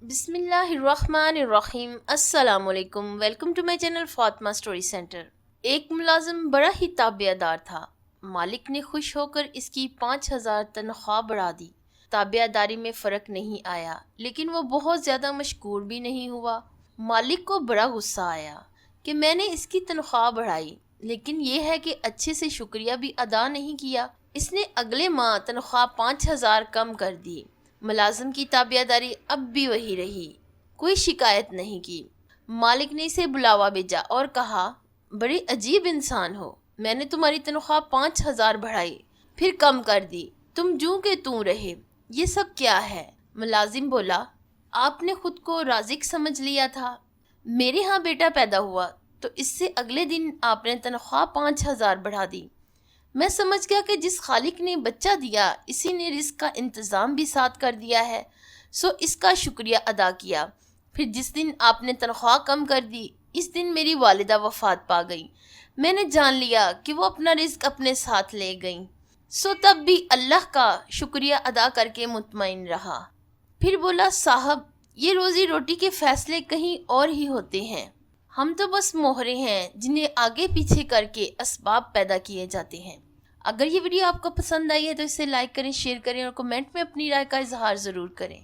بسم اللہ الرحمن الرحیم، السلام علیکم، welcome to my channel Fatima story centre. ایک ملازم بڑا ہی تابعہ دار تھا۔ مالک نے خوش ہو کر اس کی 5,000 تنخواہ بڑھا دی۔ تابعہ داری میں فرق نہیں آیا، لیکن وہ بہت زیادہ مشکور بھی نہیں ہوا۔ مالک کو بڑا غصہ آیا کہ میں نے اس کی تنخواہ بڑھائی، لیکن یہ ہے کہ اچھے سے شکریہ بھی ادا نہیں کیا۔ اس نے اگلے ماہ تنخواہ 5,000 کم کر دی۔ ملازم کی تابعہ داری اب بھی وہی رہی، کوئی شکایت نہیں کی۔ مالک نے اسے بلاوا بھیجا اور کہا، بڑے عجیب انسان ہو، میں نے تمہاری تنخواہ 5,000 بڑھائی، پھر کم کر دی، تم جوں کہ توں رہے، یہ سب کیا ہے؟ ملازم بولا، آپ نے خود کو رازق سمجھ لیا تھا، میرے ہاں بیٹا پیدا ہوا تو اس سے اگلے دن آپ نے تنخواہ 5,000 بڑھا دی۔ میں سمجھ گیا کہ جس خالق نے بچہ دیا اسی نے رزق کا انتظام بھی ساتھ کر دیا ہے، سو اس کا شکریہ ادا کیا۔ پھر جس دن آپ نے تنخواہ کم کر دی، اس دن میری والدہ وفات پا گئی۔ میں نے جان لیا کہ وہ اپنا رزق اپنے ساتھ لے گئیں، سو تب بھی اللہ کا شکریہ ادا کر کے مطمئن رہا۔ پھر بولا، صاحب یہ روزی روٹی کے فیصلے کہیں اور ہی ہوتے ہیں، ہم تو بس مہرے ہیں جنہیں آگے پیچھے کر کے اسباب پیدا کیے جاتے ہیں۔ اگر یہ ویڈیو آپ کو پسند آئی ہے تو اسے لائک کریں، شیئر کریں اور کمنٹ میں اپنی رائے کا اظہار ضرور کریں۔